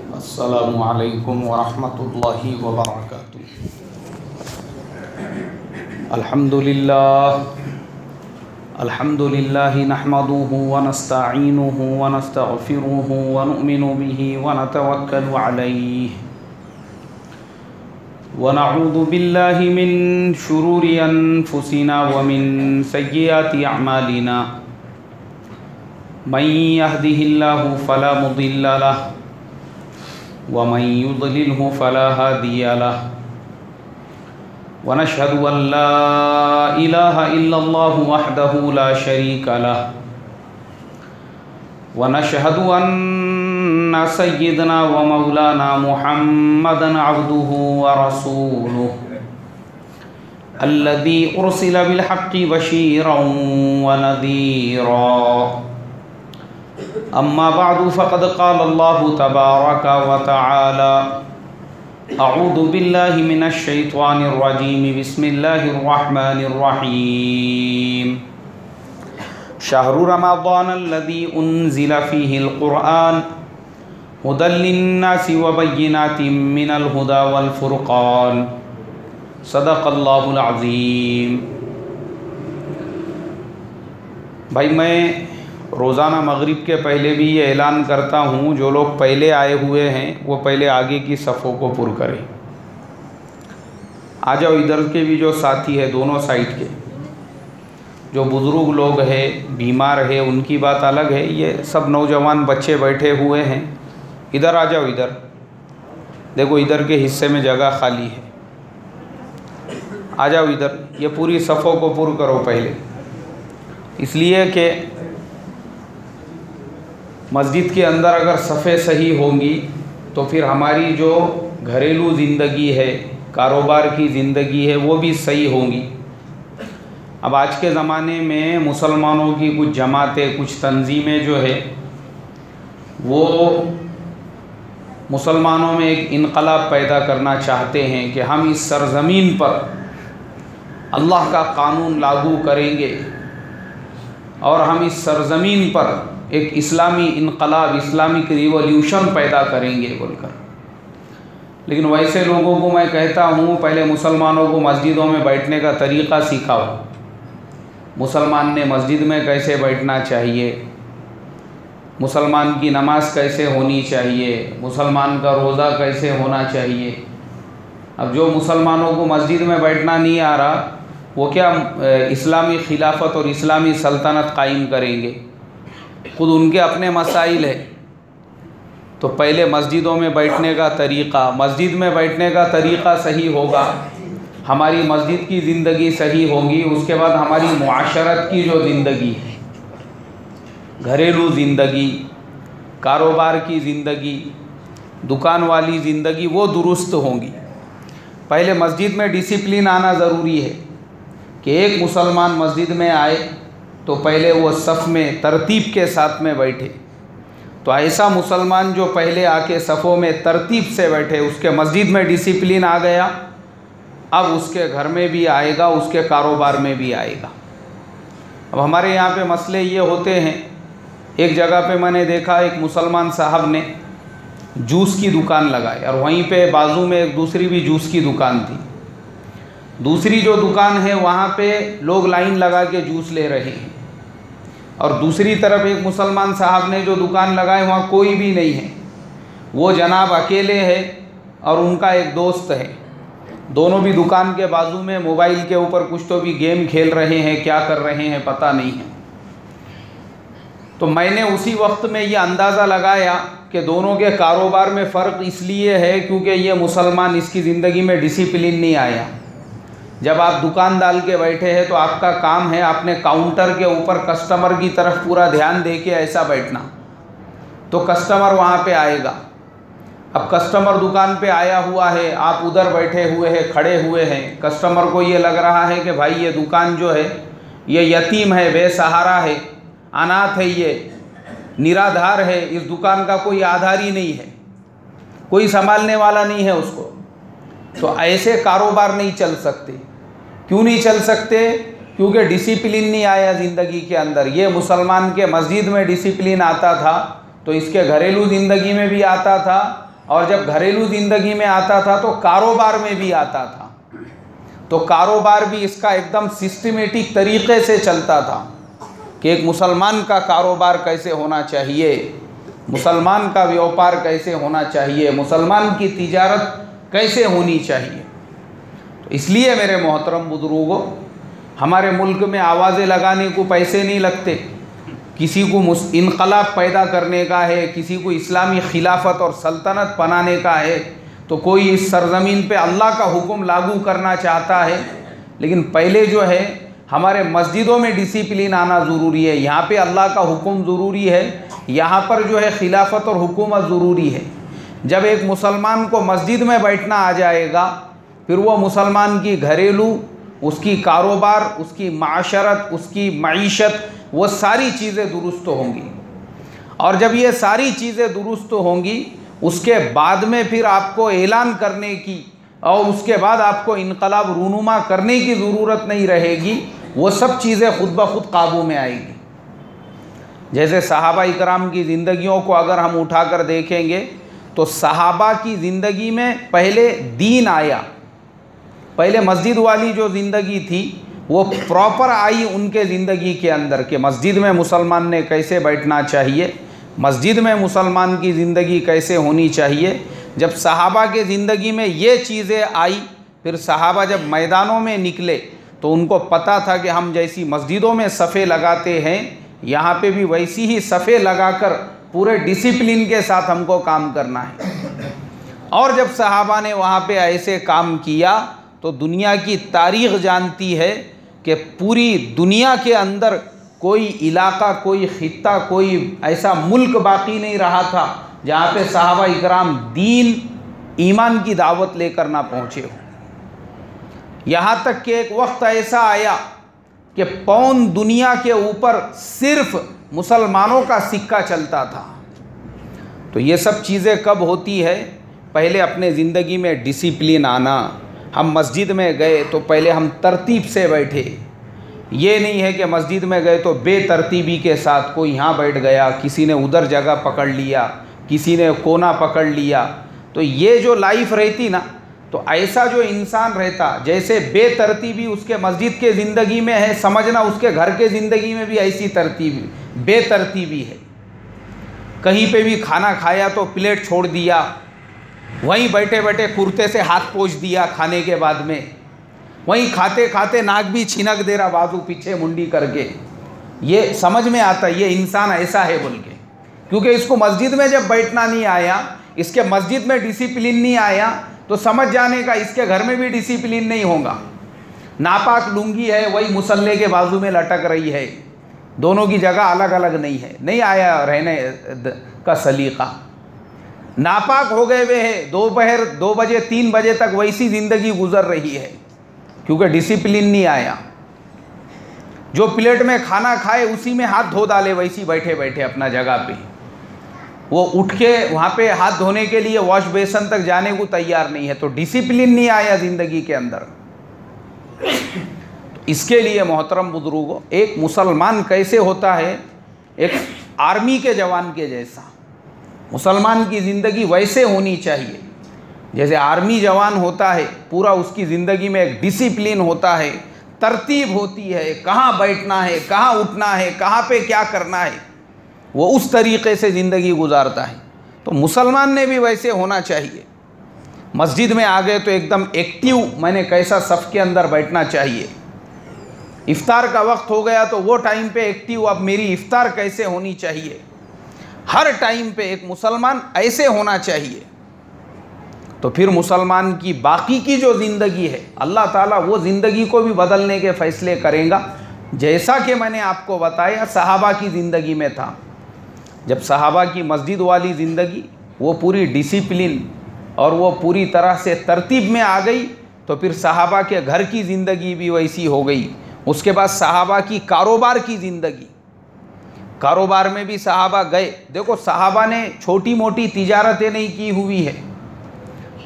अस्सलामु अलैकुम वरहमतुल्लाहि वबरकातुहू। अल्हम्दुलिल्लाहि नहमदुहु व नस्तईनुहु व नस्तगफिरुहु व नुमिनु बिही व नतवक्कलु अलैहि व नऊज़ु बिल्लाहि मिन शुरूरि अनफुसिना व मिन सय्यिआति अअमालिना। मन यहदिहिल्लाहु फला मुदिल्ल लहु व मन युद्लिल्हु फला हादिय लहु व नशहदु अन ला इलाहा इल्लल्लाहु वहदहु ला शरीका लहु व नशहदु अन्ना सय्यिदना व मौलाना मुहम्मदन अब्दुहु व रसूलुहु अल्लज़ी उर्सिला बिल हक़्क़ि बशीरन व नज़ीरा। अम्मा बादु फ़क़द क़ाल अल्लाहु तबारक व तआला अऊज़ु बिल्लाहि मिनश शैतानिर रजीम बिस्मिल्लाहिर रहमानिर रहीम। शहरु रमज़ानल्लज़ी उन्ज़िला फ़ीहिल क़ुरआन हुदल लिन्नासि व बय्यिनातिम मिनल हुदा वल फ़ुरक़ान। सदक़ल्लाहुल अज़ीम। भाई, मैं रोज़ाना मगरिब के पहले भी ये ऐलान करता हूँ, जो लोग पहले आए हुए हैं वो पहले आगे की सफ़ों को पुर करें। आ जाओ, इधर के भी जो साथी है दोनों साइड के, जो बुज़ुर्ग लोग हैं, बीमार है, उनकी बात अलग है। ये सब नौजवान बच्चे बैठे हुए हैं, इधर आ जाओ। इधर देखो, इधर के हिस्से में जगह खाली है, आ जाओ इधर। ये पूरी सफ़ों को पुर करो पहले, इसलिए कि मस्जिद के अंदर अगर सफ़े सही होंगी तो फिर हमारी जो घरेलू ज़िंदगी है, कारोबार की ज़िंदगी है, वो भी सही होंगी। अब आज के ज़माने में मुसलमानों की कुछ जमातें, कुछ तंजीमें जो है वो मुसलमानों में एक इनकलाब पैदा करना चाहते हैं कि हम इस सरज़मीन पर अल्लाह का कानून लागू करेंगे और हम इस सरज़मीन पर एक इस्लामी इनकलाब, इस्लामिक रिवॉल्यूशन पैदा करेंगे बोलकर। लेकिन वैसे लोगों को मैं कहता हूँ, पहले मुसलमानों को मस्जिदों में बैठने का तरीक़ा सिखाओ। मुसलमान ने मस्जिद में कैसे बैठना चाहिए, मुसलमान की नमाज कैसे होनी चाहिए, मुसलमान का रोज़ा कैसे होना चाहिए। अब जो मुसलमानों को मस्जिद में बैठना नहीं आ रहा, वो क्या इस्लामी खिलाफत और इस्लामी सल्तनत कायम करेंगे? खुद उनके अपने मसाइल है। तो पहले मस्जिदों में बैठने का तरीक़ा, मस्जिद में बैठने का तरीक़ा सही होगा, हमारी मस्जिद की ज़िंदगी सही होगी। उसके बाद हमारी मुआशरत की जो ज़िंदगी है, घरेलू ज़िंदगी, कारोबार की ज़िंदगी, दुकान वाली ज़िंदगी, वो दुरुस्त होंगी। पहले मस्जिद में डिसिप्लिन आना ज़रूरी है कि एक मुसलमान मस्जिद में आए तो पहले वो सफ़ में तरतीब के साथ में बैठे। तो ऐसा मुसलमान जो पहले आके सफ़ों में तरतीब से बैठे, उसके मस्जिद में डिसिप्लिन आ गया, अब उसके घर में भी आएगा, उसके कारोबार में भी आएगा। अब हमारे यहाँ पे मसले ये होते हैं, एक जगह पे मैंने देखा एक मुसलमान साहब ने जूस की दुकान लगाई और वहीं पे बाजू में एक दूसरी भी जूस की दुकान थी। दूसरी जो दुकान है वहाँ पे लोग लाइन लगा के जूस ले रहे हैं और दूसरी तरफ एक मुसलमान साहब ने जो दुकान लगाए वहाँ कोई भी नहीं है। वो जनाब अकेले है और उनका एक दोस्त है। दोनों भी दुकान के बाजू में मोबाइल के ऊपर कुछ तो भी गेम खेल रहे हैं, क्या कर रहे हैं पता नहीं है। तो मैंने उसी वक्त में ये अंदाज़ा लगाया कि दोनों के कारोबार में फ़र्क इसलिए है क्योंकि ये मुसलमान, इसकी ज़िंदगी में डिसिप्लिन नहीं आया। जब आप दुकान डाल के बैठे हैं तो आपका काम है अपने काउंटर के ऊपर कस्टमर की तरफ पूरा ध्यान दे के ऐसा बैठना, तो कस्टमर वहाँ पे आएगा। अब कस्टमर दुकान पे आया हुआ है, आप उधर बैठे हुए हैं, खड़े हुए हैं, कस्टमर को ये लग रहा है कि भाई ये दुकान जो है ये यतीम है, बेसहारा है, अनाथ है, ये निराधार है, इस दुकान का कोई आधार ही नहीं है, कोई संभालने वाला नहीं है उसको। तो ऐसे कारोबार नहीं चल सकते। क्यों नहीं चल सकते? क्योंकि डिसिप्लिन नहीं आया ज़िंदगी के अंदर। ये मुसलमान के मस्जिद में डिसिप्लिन आता था तो इसके घरेलू ज़िंदगी में भी आता था और जब घरेलू ज़िंदगी में आता था तो कारोबार में भी आता था। तो कारोबार भी इसका एकदम सिस्टमेटिक तरीक़े से चलता था कि एक मुसलमान का कारोबार कैसे होना चाहिए, मुसलमान का व्यापार कैसे होना चाहिए, मुसलमान की तिजारत कैसे होनी चाहिए। तो इसलिए मेरे मोहतरम बुजुर्गों, हमारे मुल्क में आवाज़ें लगाने को पैसे नहीं लगते। किसी को इनकलाब पैदा करने का है, किसी को इस्लामी खिलाफत और सल्तनत बनाने का है, तो कोई इस सरज़मीन पे अल्लाह का हुक्म लागू करना चाहता है। लेकिन पहले जो है हमारे मस्जिदों में डिसिप्लिन आना ज़रूरी है, यहाँ पे अल्लाह का हुक्म ज़रूरी है, यहाँ पर जो है खिलाफत और हुकूमत ज़रूरी है। जब एक मुसलमान को मस्जिद में बैठना आ जाएगा, फिर वो मुसलमान की घरेलू, उसकी कारोबार, उसकी माशरत, उसकी मईशत, वो सारी चीज़ें दुरुस्त होंगी। और जब ये सारी चीज़ें दुरुस्त होंगी, उसके बाद में फिर आपको ऐलान करने की और उसके बाद आपको इनकलाब रूनुमा करने की ज़रूरत नहीं रहेगी। वो सब चीज़ें खुद ब खुद काबू में आएगी। जैसे सहाबा इकराम की ज़िंदगियों को अगर हम उठाकर देखेंगे तो सहाबा की ज़िंदगी में पहले दीन आया। पहले मस्जिद वाली जो ज़िंदगी थी वो प्रॉपर आई उनके ज़िंदगी के अंदर कि मस्जिद में मुसलमान ने कैसे बैठना चाहिए, मस्जिद में मुसलमान की ज़िंदगी कैसे होनी चाहिए। जब सहाबा के ज़िंदगी में ये चीज़ें आई, फिर सहाबा जब मैदानों में निकले तो उनको पता था कि हम जैसी मस्जिदों में सफ़े लगाते हैं, यहाँ पे भी वैसी ही सफ़े लगाकर पूरे डिसिप्लिन के साथ हमको काम करना है। और जब सहाबा ने वहाँ पे ऐसे काम किया तो दुनिया की तारीख़ जानती है कि पूरी दुनिया के अंदर कोई इलाका, कोई ख़ित्ता, कोई ऐसा मुल्क बाकी नहीं रहा था जहाँ पे सहाबा इकराम दीन, ईमान की दावत लेकर ना पहुँचे हो। यहाँ तक कि एक वक्त ऐसा आया कि पौन दुनिया के ऊपर सिर्फ मुसलमानों का सिक्का चलता था। तो ये सब चीज़ें कब होती है? पहले अपने ज़िंदगी में डिसिप्लिन आना। हम मस्जिद में गए तो पहले हम तरतीब से बैठे। ये नहीं है कि मस्जिद में गए तो बेतरतीबी के साथ कोई यहाँ बैठ गया, किसी ने उधर जगह पकड़ लिया, किसी ने कोना पकड़ लिया। तो ये जो लाइफ रहती ना, तो ऐसा जो इंसान रहता, जैसे बेतरतीबी उसके मस्जिद के ज़िंदगी में है, समझना उसके घर के ज़िंदगी में भी ऐसी तरतीबी बेतरतीबी है। कहीं पे भी खाना खाया तो प्लेट छोड़ दिया, वहीं बैठे बैठे कुर्ते से हाथ पोंछ दिया खाने के बाद में, वहीं खाते खाते नाक भी छिनक दे रहा बाजू पीछे मुंडी करके। ये समझ में आता ये इंसान ऐसा है बोल के, क्योंकि इसको मस्जिद में जब बैठना नहीं आया, इसके मस्जिद में डिसिप्लिन नहीं आया, तो समझ जाने का इसके घर में भी डिसिप्लिन नहीं होगा। नापाक लुंगी है, वही मुसल्ले के बाजू में लटक रही है, दोनों की जगह अलग अलग नहीं है, नहीं आया रहने का सलीका। नापाक हो गए वे है, दोपहर 2 बजे 3 बजे तक वैसी ज़िंदगी गुजर रही है, क्योंकि डिसिप्लिन नहीं आया। जो प्लेट में खाना खाए उसी में हाथ धो डाले, वैसी बैठे बैठे अपना जगह पे। वो उठ के वहाँ पे हाथ धोने के लिए वॉश बेसन तक जाने को तैयार नहीं है। तो डिसिप्लिन नहीं आया ज़िंदगी के अंदर। तो इसके लिए मोहतरम बुजुर्गों, एक मुसलमान कैसे होता है? एक आर्मी के जवान के जैसा मुसलमान की ज़िंदगी वैसे होनी चाहिए जैसे आर्मी जवान होता है। पूरा उसकी ज़िंदगी में एक डिसिप्लिन होता है, तरतीब होती है, कहाँ बैठना है, कहाँ उठना है, कहाँ पे क्या करना है, वो उस तरीक़े से ज़िंदगी गुजारता है। तो मुसलमान ने भी वैसे होना चाहिए। मस्जिद में आ गए तो एकदम एक्टिव, मैंने कैसा सफ़ के अंदर बैठना चाहिए। इफ्तार का वक्त हो गया तो वो टाइम पे एक्टिव, अब मेरी इफ्तार कैसे होनी चाहिए। हर टाइम पे एक मुसलमान ऐसे होना चाहिए। तो फिर मुसलमान की बाकी की जो ज़िंदगी है, अल्लाह ताला वो ज़िंदगी को भी बदलने के फ़ैसले करेगा, जैसा कि मैंने आपको बताया सहाबा की ज़िंदगी में था। जब सहाबा की मस्जिद वाली ज़िंदगी वो पूरी डिसिप्लिन और वो पूरी तरह से तरतीब में आ गई, तो फिर सहाबा के घर की ज़िंदगी भी वैसी हो गई। उसके बाद सहाबा की कारोबार की ज़िंदगी, कारोबार में भी सहाबा गए। देखो, सहाबा ने छोटी मोटी तिजारतें नहीं की हुई है।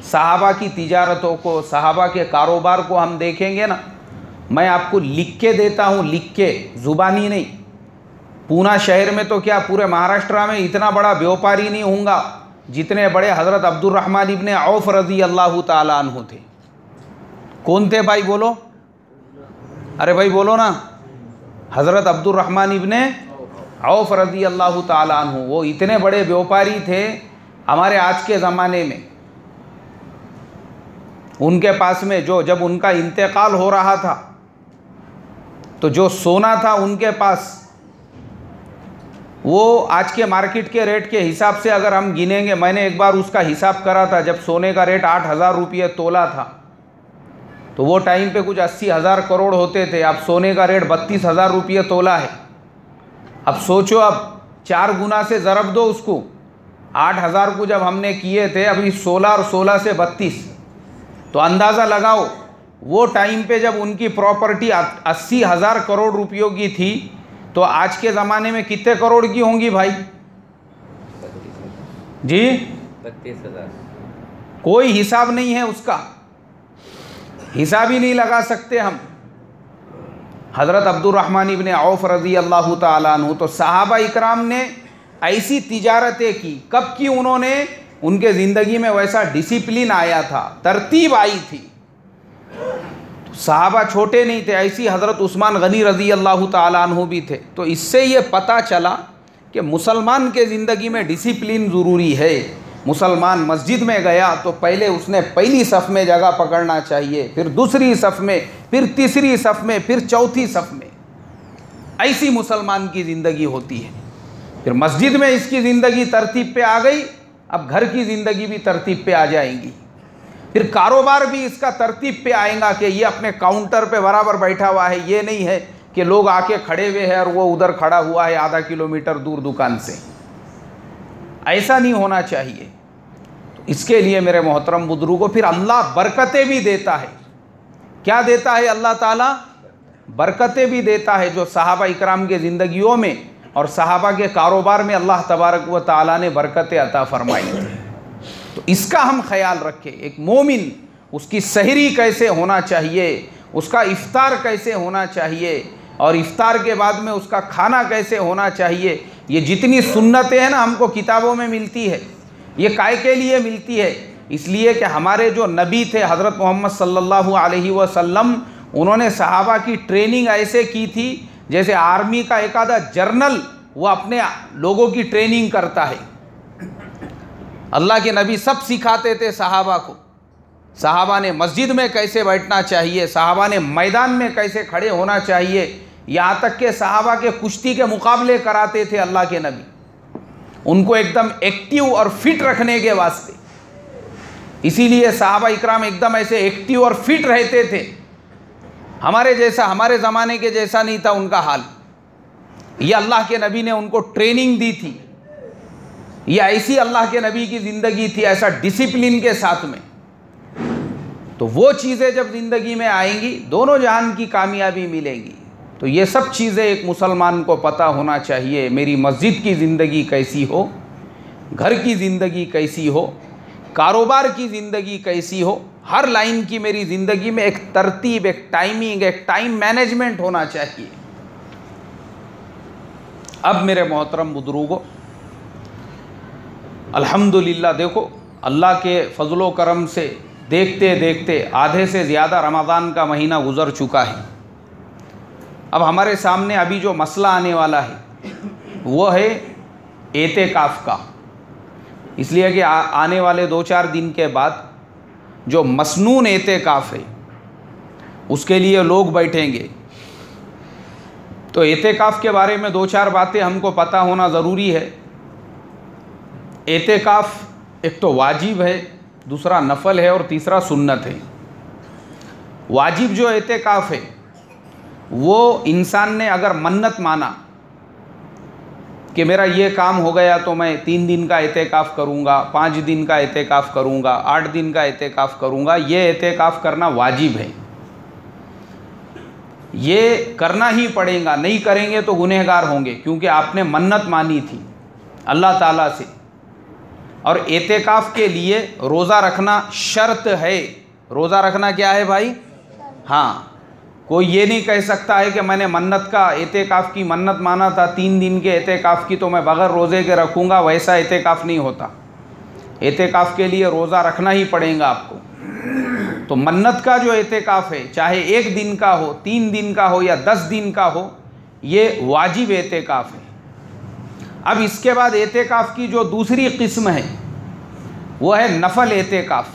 सहाबा की तिजारतों को, सहाबा के कारोबार को हम देखेंगे ना, मैं आपको लिख के देता हूँ, लिख के, ज़ुबानी नहीं। पूना शहर में तो क्या, पूरे महाराष्ट्र में इतना बड़ा व्यापारी नहीं होगा जितने बड़े हज़रत अब्दुर्रहमान इब्ने औफ रज़ी अल्लाह ताला अन्हु थे। कौन थे भाई बोलो? अरे भाई बोलो ना। हज़रत अब्दुर्रहमान इब्ने औफ रज़ी अल्लाह ताला अन्हु, वो इतने बड़े व्यापारी थे हमारे आज के ज़माने में। उनके पास में जब उनका इंतकाल हो रहा था तो जो सोना था उनके पास, वो आज के मार्केट के रेट के हिसाब से अगर हम गिनेंगे, मैंने एक बार उसका हिसाब करा था, जब सोने का रेट 8,000 रुपये तोला था तो वो टाइम पे कुछ 80,000 करोड़ होते थे। अब सोने का रेट 32,000 रुपये तोला है। अब सोचो, अब 4 गुना से ज़रब दो उसको। 8,000 को जब हमने किए थे, अभी 16 और 16 से 32, तो अंदाज़ा लगाओ वो टाइम पे जब उनकी प्रॉपर्टी 80,000 करोड़ रुपयों की थी तो आज के ज़माने में कितने करोड़ की होंगी भाई जी? 32,000। कोई हिसाब नहीं है उसका, हिसाब ही नहीं लगा सकते हम। हज़रत अब्दुर्रहमान इब्ने औफ रज़ी अल्लाह ताला अन्हु, तो सहाबा इकराम ने ऐसी तिजारतें की। कब की? उन्होंने, उनके ज़िंदगी में वैसा डिसिप्लिन आया था, तरतीब आई थी। तो सहाबा छोटे नहीं थे, ऐसी हज़रत उस्मान गनी रज़ी अल्लाह ताला अन्हु भी थे। तो इससे ये पता चला कि मुसलमान के ज़िंदगी में डिसिप्लिन ज़रूरी है। मुसलमान मस्जिद में गया तो पहले उसने पहली सफ़ में जगह पकड़ना चाहिए, फिर दूसरी सफ़ में, फिर तीसरी सफ़ में, फिर चौथी सफ़ में। ऐसी मुसलमान की ज़िंदगी होती है। फिर मस्जिद में इसकी ज़िंदगी तरतीब पे आ गई, अब घर की ज़िंदगी भी तरतीब पे आ जाएंगी। फिर कारोबार भी इसका तरतीब पे आएगा कि ये अपने काउंटर पे बराबर बैठा हुआ है, ये नहीं है कि लोग आके खड़े हुए हैं और वो उधर खड़ा हुआ है आधा किलोमीटर दूर दुकान से। ऐसा नहीं होना चाहिए। तो इसके लिए मेरे मोहतरम बुजुर्गों, फिर अल्लाह बरकतें भी देता है। क्या देता है अल्लाह ताला? बरकतें भी देता है, जो सहाबा इकराम के ज़िंदगियों में और सहाबा के कारोबार में अल्लाह तबारक व ताला ने बरकतें अता फरमाई थी। तो इसका हम ख्याल रखें। एक मोमिन, उसकी सहरी कैसे होना चाहिए, उसका इफ्तार कैसे होना चाहिए, और इफ्तार के बाद में उसका खाना कैसे होना चाहिए, ये जितनी सुन्नतें हैं ना हमको किताबों में मिलती है, ये काय के लिए मिलती है? इसलिए कि हमारे जो नबी थे हज़रत मोहम्मद सल्लल्लाहु अलैहि वसल्लम, उन्होंने सहाबा की ट्रेनिंग ऐसे की थी जैसे आर्मी का एक आधा जर्नल वो अपने लोगों की ट्रेनिंग करता है। अल्लाह के नबी सब सिखाते थे सहाबा को। सहाबा ने मस्जिद में कैसे बैठना चाहिए, सहाबा ने मैदान में कैसे खड़े होना चाहिए, यहाँ तक के सहाबा के कुश्ती के मुकाबले कराते थे अल्लाह के नबी, उनको एकदम एक्टिव और फिट रखने के वास्ते। इसीलिए सहाबा इकराम एकदम ऐसे एक्टिव और फिट रहते थे। हमारे जैसा, हमारे ज़माने के जैसा नहीं था उनका हाल। ये अल्लाह के नबी ने उनको ट्रेनिंग दी थी। ये ऐसी अल्लाह के नबी की ज़िंदगी थी, ऐसा डिसिप्लिन के साथ में। तो वो चीज़ें जब ज़िंदगी में आएंगी, दोनों जहान की कामयाबी मिलेगी। तो ये सब चीज़ें एक मुसलमान को पता होना चाहिए। मेरी मस्जिद की ज़िंदगी कैसी हो, घर की ज़िंदगी कैसी हो, कारोबार की ज़िंदगी कैसी हो, हर लाइन की मेरी ज़िंदगी में एक तरतीब, एक टाइमिंग, एक टाइम मैनेजमेंट होना चाहिए। अब मेरे मोहतरम बुजुर्गों, अल्हम्दुलिल्लाह, देखो अल्लाह के फजलो करम से देखते देखते आधे से ज़्यादा रमज़ान का महीना गुज़र चुका है। अब हमारे सामने अभी जो मसला आने वाला है वो है एतेकाफ़ का। इसलिए कि आने वाले 2-4 दिन के बाद जो मसनून एतेकाफ़ है उसके लिए लोग बैठेंगे। तो एतेकाफ़ के बारे में 2-4 बातें हमको पता होना ज़रूरी है। एतेकाफ़ एक तो वाजिब है, दूसरा नफल है और तीसरा सुन्नत है। वाजिब जो एतेकाफ़ है वो इंसान ने अगर मन्नत माना कि मेरा ये काम हो गया तो मैं 3 दिन का एतेकाफ़ करूँगा, 5 दिन का एतेकाफ़ करूँगा, 8 दिन का एतेकाफ़ करूँगा, ये एतेकाफ़ करना वाजिब है। ये करना ही पड़ेगा, नहीं करेंगे तो गुनहगार होंगे, क्योंकि आपने मन्नत मानी थी अल्लाह ताला से। और एतेकाफ़ के लिए रोज़ा रखना शर्त है। रोज़ा रखना क्या है भाई? हाँ, कोई ये नहीं कह सकता है कि मैंने मन्नत का एतेकाफ़ की मन्नत माना था 3 दिन के एतेकाफ़ की, तो मैं बग़ैर रोज़े के रखूँगा, वैसा एतेकाफ़ नहीं होता। एतेकाफ़ के लिए रोज़ा रखना ही पड़ेगा आपको। तो मन्नत का जो एतेकाफ़ है, चाहे 1 दिन का हो, 3 दिन का हो या 10 दिन का हो, ये वाजिब एतेकाफ़ है। अब इसके बाद एतेकाफ़ की जो दूसरी किस्म है वो है नफल एतेकाफ़।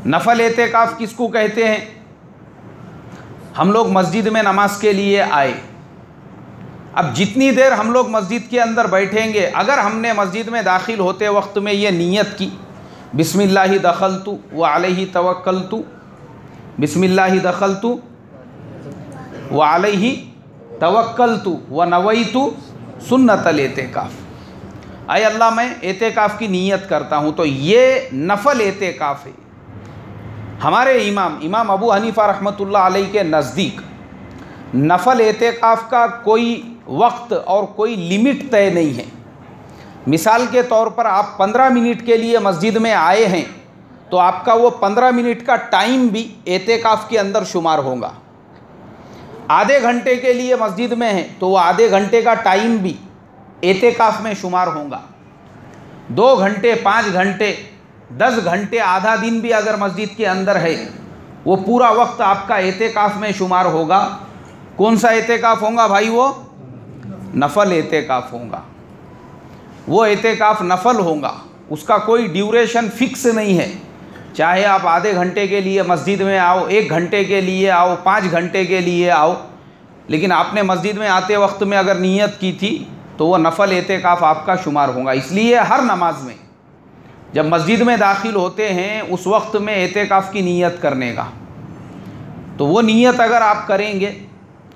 नफल एतेकाफ़ किसको कहते हैं? हम लोग मस्जिद में नमाज के लिए आए, अब जितनी देर हम लोग मस्जिद के अंदर बैठेंगे, अगर हमने मस्जिद में दाखिल होते वक्त में ये नीयत की, बिस्मिल्लाहि दखलतु व अलैहि तवक्कलतु, बिस्मिल्लाहि दखलतु व अलैहि तवक्कलतु व नवैतु सुन्नतल एतेकाफ़, आए अल्लाह मैं एतेकाफ़ की नीयत करता हूँ, तो ये नफल एतेकाफ़ है। हमारे इमाम अबू हनीफ़ा रहमतुल्लाह अलैह के नज़दीक नफल एतेकाफ़ का कोई वक्त और कोई लिमिट तय नहीं है। मिसाल के तौर पर आप 15 मिनट के लिए मस्जिद में आए हैं तो आपका वो 15 मिनट का टाइम भी एतेकाफ़ के अंदर शुमार होगा। आधे घंटे के लिए मस्जिद में हैं तो वो आधे घंटे का टाइम भी एतेकाफ़ में शुमार होगा। 2 घंटे, 5 घंटे, 10 घंटे, आधा दिन भी अगर मस्जिद के अंदर है, वो पूरा वक्त आपका एतेकाफ़ में शुमार होगा। कौन सा एतेकाफ़ होगा भाई? वो नफल एतेकाफ़ होगा। वो एतेकाफ़ नफल होगा, उसका कोई ड्यूरेशन फिक्स नहीं है। चाहे आप आधे घंटे के लिए मस्जिद में आओ, 1 घंटे के लिए आओ, 5 घंटे के लिए आओ, लेकिन आपने मस्जिद में आते वक्त में अगर नीयत की थी तो वो नफल एतेकाफ़ आपका शुमार होगा। इसलिए हर नमाज में जब मस्जिद में दाखिल होते हैं उस वक्त में एतेकाफ़ की नीयत करने का, तो वो नीयत अगर आप करेंगे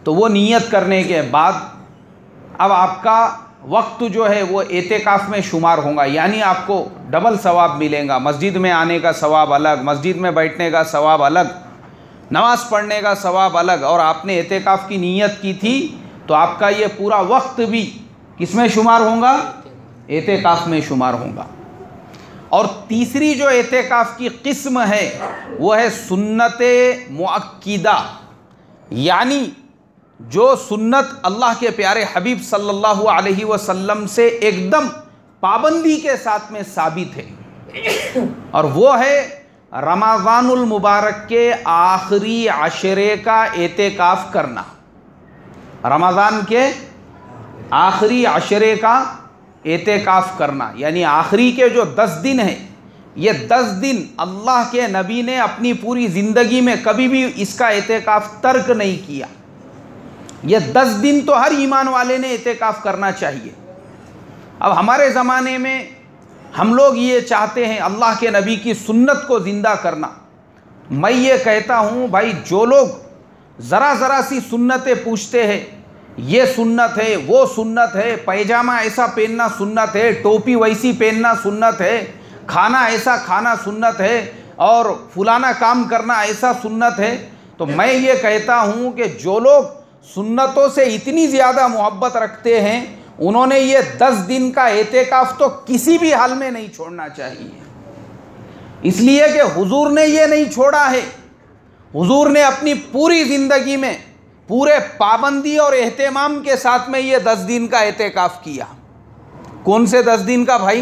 तो वो नीयत करने के बाद अब आपका वक्त जो है वो एतेकाफ़ में शुमार होगा, यानी आपको डबल सवाब मिलेगा। मस्जिद में आने का सवाब अलग, मस्जिद में बैठने का सवाब अलग, नमाज़ पढ़ने का सवाब अलग, और आपने एतेकाफ़ की नीयत की थी तो आपका ये पूरा वक्त भी किस में शुमार होगा? एतेकाफ़ में शुमार होगा। और तीसरी जो एतेकाफ़ की किस्म है वो है सुन्नत मुअक्किदा, यानी जो सुन्नत अल्लाह के प्यारे हबीब सल्लल्लाहु अलैहि वसल्लम से एकदम पाबंदी के साथ में साबित है, और वो है रमज़ानुल मुबारक के आखिरी अशरे का एतेकाफ़ करना। रमज़ान के आखिरी अशरे का एतेकाफ़ करना, यानी आखिरी के जो 10 दिन हैं, ये 10 दिन अल्लाह के नबी ने अपनी पूरी ज़िंदगी में कभी भी इसका एतेकाफ़ तर्क नहीं किया। ये 10 दिन तो हर ईमान वाले ने एतेकाफ़ करना चाहिए। अब हमारे ज़माने में हम लोग ये चाहते हैं अल्लाह के नबी की सुन्नत को ज़िंदा करना। मैं ये कहता हूँ भाई, जो लोग ज़रा सी सुन्नतें पूछते हैं, ये सुन्नत है, वो सुन्नत है, पैजामा ऐसा पहनना सुन्नत है, टोपी वैसी पहनना सुन्नत है, खाना ऐसा खाना सुन्नत है, और फलाना काम करना ऐसा सुन्नत है, तो मैं ये कहता हूँ कि जो लोग सुन्नतों से इतनी ज़्यादा मोहब्बत रखते हैं, उन्होंने ये 10 दिन का एतेकाफ़ तो किसी भी हाल में नहीं छोड़ना चाहिए। इसलिए कि हुजूर ने ये नहीं छोड़ा है, हुजूर ने अपनी पूरी ज़िंदगी में पूरे पाबंदी और एहतमाम के साथ में ये 10 दिन का एतेकाफ़ किया। कौन से 10 दिन का भाई?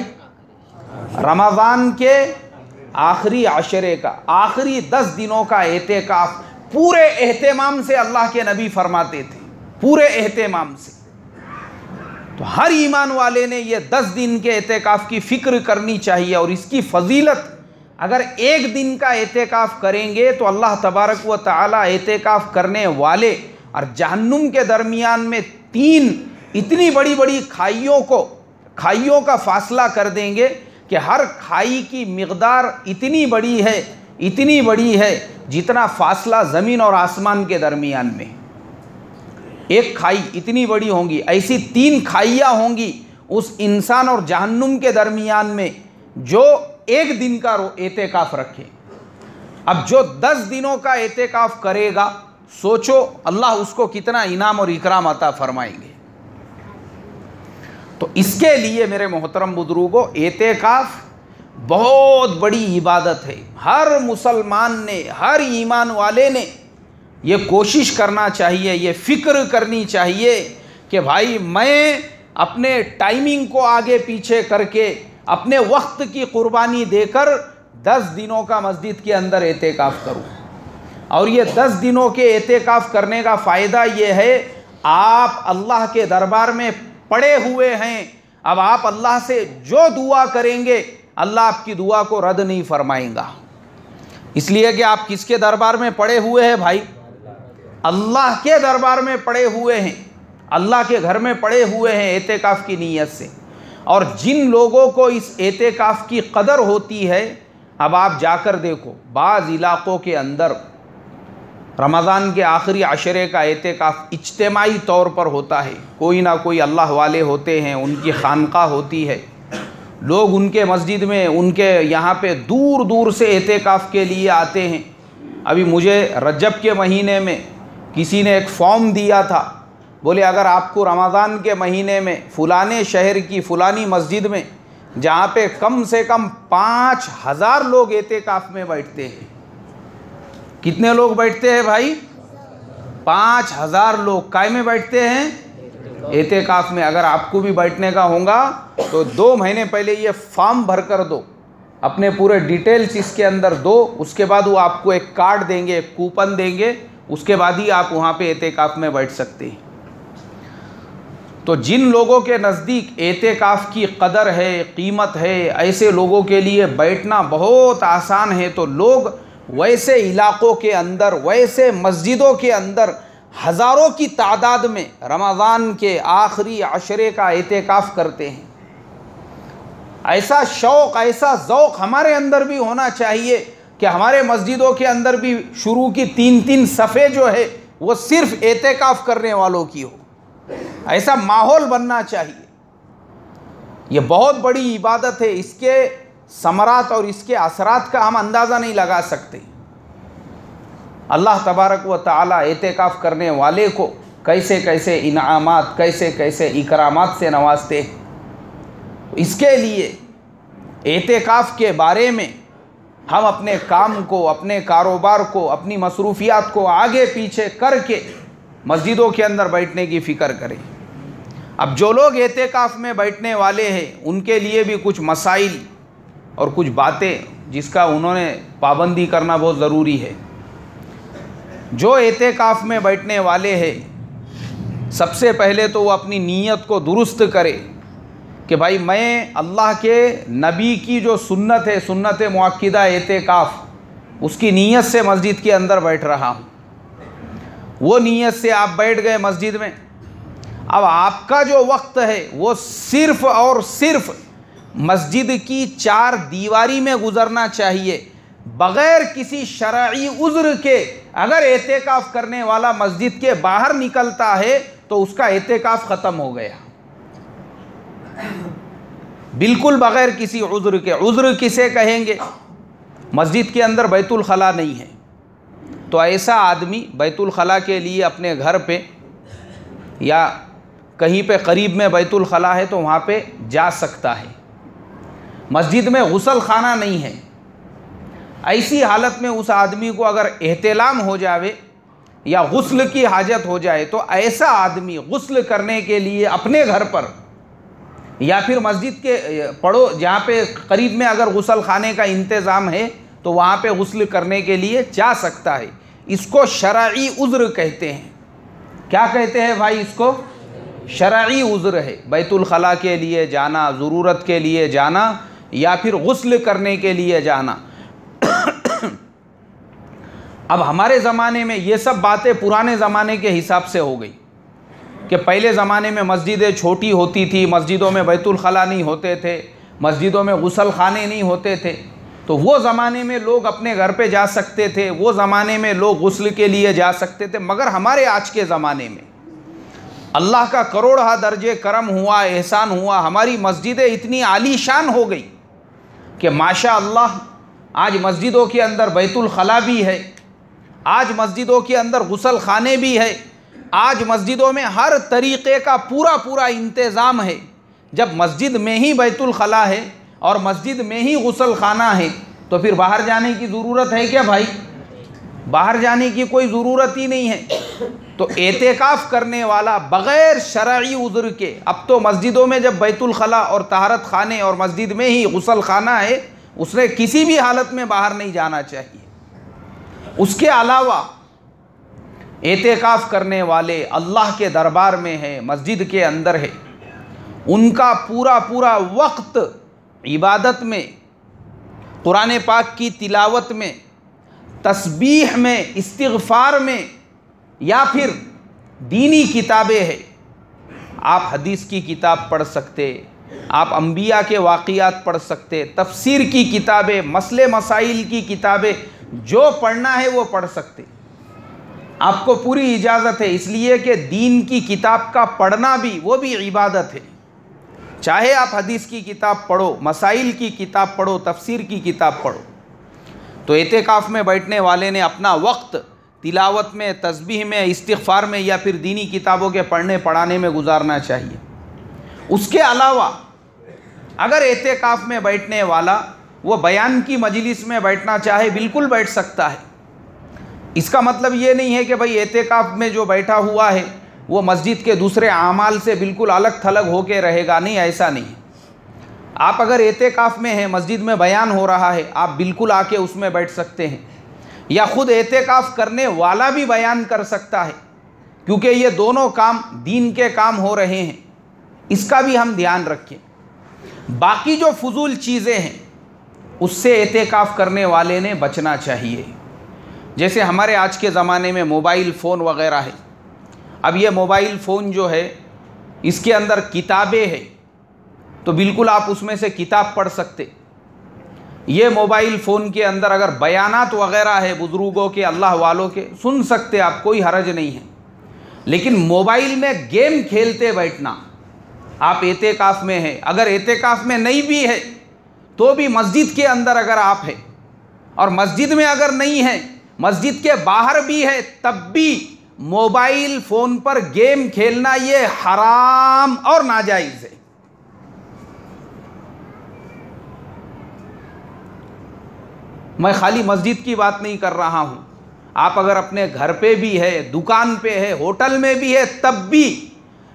रमज़ान के आखिरी अशरे का, आखिरी 10 दिनों का एतेकाफ़ पूरे एहतमाम से अल्लाह के नबी फरमाते थे, पूरे एहतमाम से। तो हर ईमान वाले ने ये 10 दिन के एतेकाफ़ की फ़िक्र करनी चाहिए, और इसकी फ़जीलत अगर 1 दिन का एतेकाफ़ करेंगे तो अल्लाह तबारक व तआला एतेकाफ़ करने वाले और जहन्नुम के दरमियान में 3 इतनी बड़ी बड़ी खाइयों का फासला कर देंगे कि हर खाई की मिक़दार इतनी बड़ी है जितना फासला ज़मीन और आसमान के दरमियान में। एक खाई इतनी बड़ी होंगी, ऐसी 3 खाइयाँ होंगी उस इंसान और जहन्नुम के दरमियान में जो 1 दिन का एतेकाफ़ रखे। अब जो 10 दिनों का एतेकाफ़ करेगा, सोचो अल्लाह उसको कितना इनाम और इकराम अता फरमाएंगे। तो इसके लिए मेरे मोहतरम बुजुर्गों, एतेकाफ़ बहुत बड़ी इबादत है। हर मुसलमान ने, हर ईमान वाले ने ये कोशिश करना चाहिए, ये फ़िक्र करनी चाहिए कि भाई मैं अपने टाइमिंग को आगे पीछे करके अपने वक्त की कुर्बानी देकर 10 दिनों का मस्जिद के अंदर एतेकाफ़ करूँ। और ये 10 दिनों के एतेकाफ़ करने का फ़ायदा ये है, आप अल्लाह के दरबार में पड़े हुए हैं। अब आप अल्लाह से जो दुआ करेंगे अल्लाह आपकी दुआ को रद्द नहीं फरमाएगा, इसलिए कि आप किसके दरबार में पड़े हुए हैं भाई? अल्लाह के दरबार में पड़े हुए हैं, अल्लाह के घर में पड़े हुए हैं एतेकाफ़ की नीयत से। और जिन लोगों को इस एतेकाफ़ की कदर होती है, अब आप जाकर देखो, बाज़ इलाक़ों के अंदर रमज़ान के आखिरी अशरे का एतेकाफ़ इज्तिमाई तौर पर होता है। कोई ना कोई अल्लाह वाले होते हैं, उनकी खानका होती है, लोग उनके मस्जिद में, उनके यहाँ पे दूर दूर से एतेकाफ़ के लिए आते हैं। अभी मुझे रजब के महीने में किसी ने एक फॉर्म दिया था, बोले अगर आपको रमज़ान के महीने में फ़ुलाने शहर की फ़ुलानी मस्जिद में, जहाँ पे कम से कम 5000 लोग एतेकाफ़ में बैठते हैं। कितने लोग बैठते हैं भाई? 5000 लोग काय में बैठते हैं? एतेकाफ़ में। अगर आपको भी बैठने का होगा तो 2 महीने पहले ये फॉर्म भर कर दो, अपने पूरे डिटेल्स इसके अंदर दो, उसके बाद वो आपको एक कार्ड देंगे, एक कूपन देंगे, उसके बाद ही आप वहाँ पे एतेकाफ़ में बैठ सकते हैं। तो जिन लोगों के नज़दीक एतेकाफ़ की कदर है, कीमत है, ऐसे लोगों के लिए बैठना बहुत आसान है। तो लोग वैसे इलाक़ों के अंदर, वैसे मस्जिदों के अंदर हज़ारों की तादाद में रमज़ान के आखिरी अशरे का एतेकाफ़ करते हैं। ऐसा शौक़, ऐसा ज़ौक़ हमारे अंदर भी होना चाहिए कि हमारे मस्जिदों के अंदर भी शुरू की 3-3 सफ़े जो है वो सिर्फ़ एतेकाफ़ करने वालों की हो। ऐसा माहौल बनना चाहिए। ये बहुत बड़ी इबादत है, इसके समरात और इसके असरात का हम अंदाज़ा नहीं लगा सकते। अल्लाह तबारक व तआला एतेकाफ़ करने वाले को कैसे कैसे इनामात, कैसे कैसे इकरामात से नवाजते हैं। इसके लिए एतेकाफ़ के बारे में हम अपने काम को, अपने कारोबार को, अपनी मसरूफियात को आगे पीछे करके मस्जिदों के अंदर बैठने की फ़िक्र करें। अब जो लोग एतेकाफ़ में बैठने वाले हैं उनके लिए भी कुछ मसाइल और कुछ बातें जिसका उन्होंने पाबंदी करना बहुत ज़रूरी है। जो एतेकाफ़ में बैठने वाले हैं, सबसे पहले तो वो अपनी नीयत को दुरुस्त करे कि भाई मैं अल्लाह के नबी की जो सुन्नत है, सुन्नत मुअक्किदा एतेकाफ़, उसकी नीयत से मस्जिद के अंदर बैठ रहा हूँ। वो नीयत से आप बैठ गए मस्जिद में। अब आपका जो वक्त है वो सिर्फ़ और सिर्फ़ मस्जिद की 4 दीवारी में गुज़रना चाहिए, बग़ैर किसी शरई उज़्र के। अगर एतेकाफ़ करने वाला मस्जिद के बाहर निकलता है तो उसका एतेकाफ़ ख़त्म हो गया, बिल्कुल बग़ैर किसी उज़्र के। उज़्र किसे कहेंगे? मस्जिद के अंदर बैतुल खला नहीं है तो ऐसा आदमी बैतुल खला के लिए अपने घर पे या कहीं पे करीब में बैतुल खला है तो वहाँ पे जा सकता है। मस्जिद में गुसल खाना नहीं है। ऐसी हालत में उस आदमी को अगर एहतिलाम हो जावे या गुस्ल की हाजत हो जाए तो ऐसा आदमी गुस्ल करने के लिए अपने घर पर या फिर मस्जिद के पड़ो जहाँ पे करीब में अगर गुस्ल खाने का इंतज़ाम है तो वहाँ पे गुस्ल करने के लिए जा सकता है। इसको शरई उज़्र कहते हैं। क्या कहते हैं भाई? इसको शरई उज़्र है। बैतुल खला के लिए जाना, ज़रूरत के लिए जाना या फिर गुस्ल करने के लिए जाना। अब हमारे ज़माने में ये सब बातें पुराने ज़माने के हिसाब से हो गई कि पहले ज़माने में मस्जिदें छोटी होती थी, मस्जिदों में बैतुल खला नहीं होते थे, मस्जिदों में गुस्ल खाने नहीं होते थे, तो वो ज़माने में लोग अपने घर पे जा सकते थे, वो ज़माने में लोग गुस्ल के लिए जा सकते थे। मगर हमारे आज के ज़माने में अल्लाह का करोड़ा दर्जे करम हुआ, एहसान हुआ, हमारी मस्जिदें इतनी आलीशान हो गई कि माशा अल्लाह आज मस्जिदों के अंदर बैतुल खला भी है, आज मस्जिदों के अंदर गुस्ल खाने भी है, आज मस्जिदों में हर तरीक़े का पूरा पूरा इंतज़ाम है। जब मस्जिद में ही बैतुल खला है और मस्जिद में ही गुस्ल खाना है तो फिर बाहर जाने की ज़रूरत है क्या भाई? बाहर जाने की कोई ज़रूरत ही नहीं है। तो एतेकाफ़ करने वाला बग़ैर शरई उज़्र के, अब तो मस्जिदों में जब बैतुल खला और तहारत खाने और मस्जिद में ही गुस्ल खाना है, उसने किसी भी हालत में बाहर नहीं जाना चाहिए। उसके अलावा एतेकाफ़ करने वाले अल्लाह के दरबार में है, मस्जिद के अंदर है, उनका पूरा पूरा वक्त इबादत में, कुरान पाक की तिलावत में, तस्बीह में, इस्तिग़फ़ार में, या फिर दीनी किताबें हैं। आप हदीस की किताब पढ़ सकते, आप अंबिया के वाक़ियात पढ़ सकते, तफसीर की किताबें, मसले मसाइल की किताबें, जो पढ़ना है वो पढ़ सकते। आपको पूरी इजाज़त है, इसलिए कि दीन की किताब का पढ़ना भी वो भी इबादत है। चाहे आप हदीस की किताब पढ़ो, मसाइल की किताब पढ़ो, तफसीर की किताब पढ़ो। तो एतेकाफ़ में बैठने वाले ने अपना वक्त तिलावत में, तस्बीह में, इस्तिग़फ़ार में या फिर दीनी किताबों के पढ़ने पढ़ाने में गुजारना चाहिए। उसके अलावा अगर एतेकाफ़ में बैठने वाला वो बयान की मजलिस में बैठना चाहे, बिल्कुल बैठ सकता है। इसका मतलब ये नहीं है कि भाई एतेकाफ़ में जो बैठा हुआ है वो मस्जिद के दूसरे आमाल से बिल्कुल अलग थलग होके रहेगा, नहीं, ऐसा नहीं। आप अगर एतेकाफ़ में हैं, मस्जिद में बयान हो रहा है, आप बिल्कुल आके उसमें बैठ सकते हैं, या ख़ुद एतेकाफ़ करने वाला भी बयान कर सकता है, क्योंकि ये दोनों काम दीन के काम हो रहे हैं। इसका भी हम ध्यान रखें। बाकी जो फजूल चीज़ें हैं उससे एतेकाफ़ करने वाले ने बचना चाहिए। जैसे हमारे आज के ज़माने में मोबाइल फ़ोन वग़ैरह है। अब ये मोबाइल फ़ोन जो है इसके अंदर किताबें हैं, तो बिल्कुल आप उसमें से किताब पढ़ सकते। ये मोबाइल फ़ोन के अंदर अगर बयानात वग़ैरह है बुज़ुर्गों के, अल्लाह वालों के, सुन सकते आप, कोई हरज नहीं है। लेकिन मोबाइल में गेम खेलते बैठना, आप एतेकाफ़ में हैं, अगर एतेकाफ़ में नहीं भी है तो भी मस्जिद के अंदर अगर आप हैं, और मस्जिद में अगर नहीं है, मस्जिद के बाहर भी है, तब भी मोबाइल फ़ोन पर गेम खेलना ये हराम और नाजायज़ है। मैं खाली मस्जिद की बात नहीं कर रहा हूँ, आप अगर अपने घर पे भी है, दुकान पे है, होटल में भी है, तब भी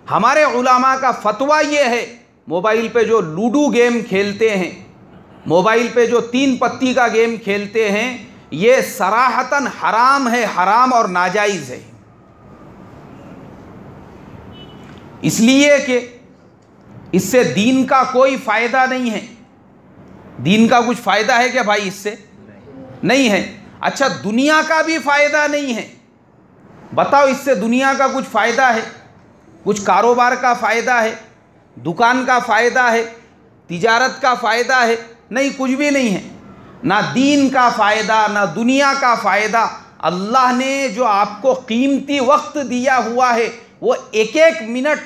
हमारे उलामा का फतवा ये है, मोबाइल पे जो लूडो गेम खेलते हैं, मोबाइल पे जो 3 पत्ती का गेम खेलते हैं, ये सराहतन हराम है, हराम और नाजायज़ है। इसलिए कि इससे दीन का कोई फ़ायदा नहीं है। दीन का कुछ फ़ायदा है क्या भाई? इससे नहीं है। अच्छा, दुनिया का भी फ़ायदा नहीं है। बताओ, इससे दुनिया का कुछ फ़ायदा है? कुछ कारोबार का फ़ायदा है? दुकान का फ़ायदा है? तिजारत का फ़ायदा है? नहीं, कुछ भी नहीं है। ना दीन का फ़ायदा, ना दुनिया का फ़ायदा। अल्लाह ने जो आपको कीमती वक्त दिया हुआ है, वो एक एक मिनट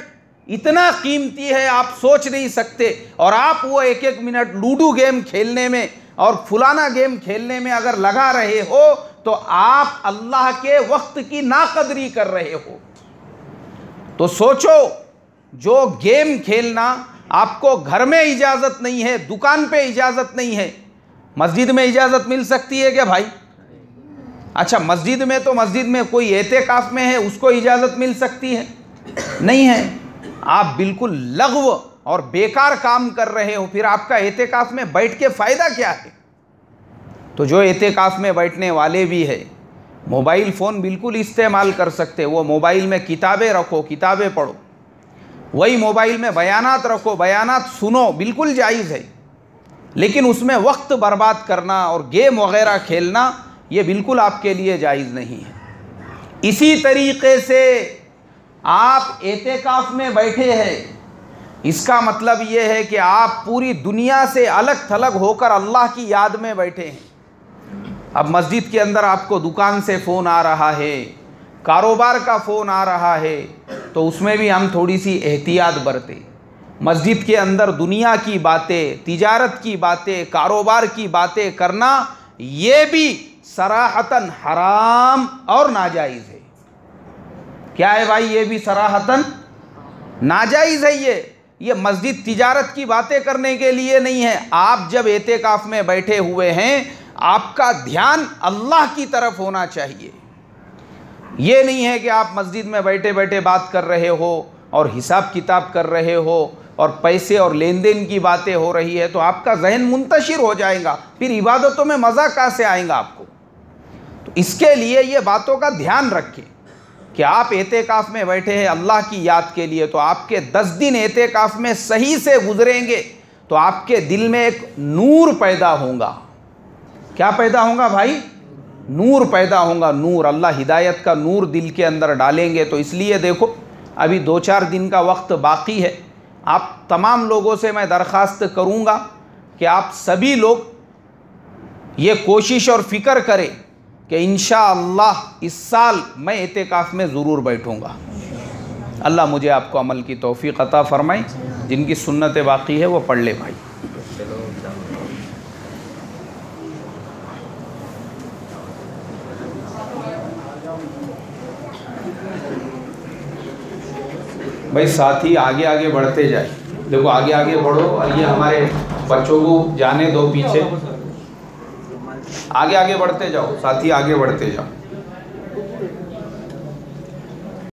इतना कीमती है, आप सोच नहीं सकते। और आप वो एक एक मिनट लूडो गेम खेलने में और फुलाना गेम खेलने में अगर लगा रहे हो, तो आप अल्लाह के वक्त की नाकदरी कर रहे हो। तो सोचो, जो गेम खेलना आपको घर में इजाज़त नहीं है, दुकान पे इजाज़त नहीं है, मस्जिद में इजाज़त मिल सकती है क्या भाई? अच्छा, मस्जिद में तो मस्जिद में कोई एतेकाफ़ में है, उसको इजाज़त मिल सकती है? नहीं है। आप बिल्कुल लग़्व और बेकार काम कर रहे हो, फिर आपका एतेकाफ़ में बैठ के फ़ायदा क्या है? तो जो एतेकाफ़ में बैठने वाले भी है, मोबाइल फ़ोन बिल्कुल इस्तेमाल कर सकते। वो मोबाइल में किताबें रखो, किताबें पढ़ो, वही मोबाइल में बयानात रखो, बयानात सुनो, बिल्कुल जायज़ है। लेकिन उसमें वक्त बर्बाद करना और गेम वग़ैरह खेलना, ये बिल्कुल आपके लिए जायज़ नहीं है। इसी तरीक़े से आप एतेकाफ़ में बैठे हैं, इसका मतलब ये है कि आप पूरी दुनिया से अलग थलग होकर अल्लाह की याद में बैठे हैं। अब मस्जिद के अंदर आपको दुकान से फ़ोन आ रहा है, कारोबार का फ़ोन आ रहा है, तो उसमें भी हम थोड़ी सी एहतियात बरतें। मस्जिद के अंदर दुनिया की बातें, तिजारत की बातें, कारोबार की बातें करना, ये भी सराहतन हराम और नाजायज़ है। क्या है भाई? ये भी सराहतन नाजायज़ है। ये मस्जिद तिजारत की बातें करने के लिए नहीं है। आप जब एतेकाफ़ में बैठे हुए हैं, आपका ध्यान अल्लाह की तरफ होना चाहिए। ये नहीं है कि आप मस्जिद में बैठे बैठे बात कर रहे हो और हिसाब किताब कर रहे हो और पैसे और लेन देन की बातें हो रही है, तो आपका जहन मुंतशिर हो जाएगा, फिर इबादतों में मज़ा कहाँ से आएगा आपको। तो इसके लिए ये बातों का ध्यान रखें कि आप एतेकाफ़ में बैठे हैं अल्लाह की याद के लिए, तो आपके 10 दिन एतेकाफ़ में सही से गुजरेंगे तो आपके दिल में एक नूर पैदा होगा। क्या पैदा होगा भाई? नूर पैदा होगा, नूर। अल्लाह हिदायत का नूर दिल के अंदर डालेंगे। तो इसलिए देखो, अभी 2-4 दिन का वक्त बाकी है। आप तमाम लोगों से मैं दरख्वास्त करूँगा कि आप सभी लोग ये कोशिश और फ़िक्र करें कि इंशाअल्लाह इस साल मैं एतेकाफ़ में ज़रूर बैठूँगा। अल्लाह मुझे आपको अमल की तौफ़ीक़ अता फ़रमाए। जिनकी सुन्नत बाकी है वो पढ़ ले भाई। भाई साथी आगे आगे बढ़ते जाए। देखो आगे आगे बढ़ो और ये हमारे बच्चों को जाने दो पीछे। आगे आगे बढ़ते जाओ साथी, आगे बढ़ते जाओ।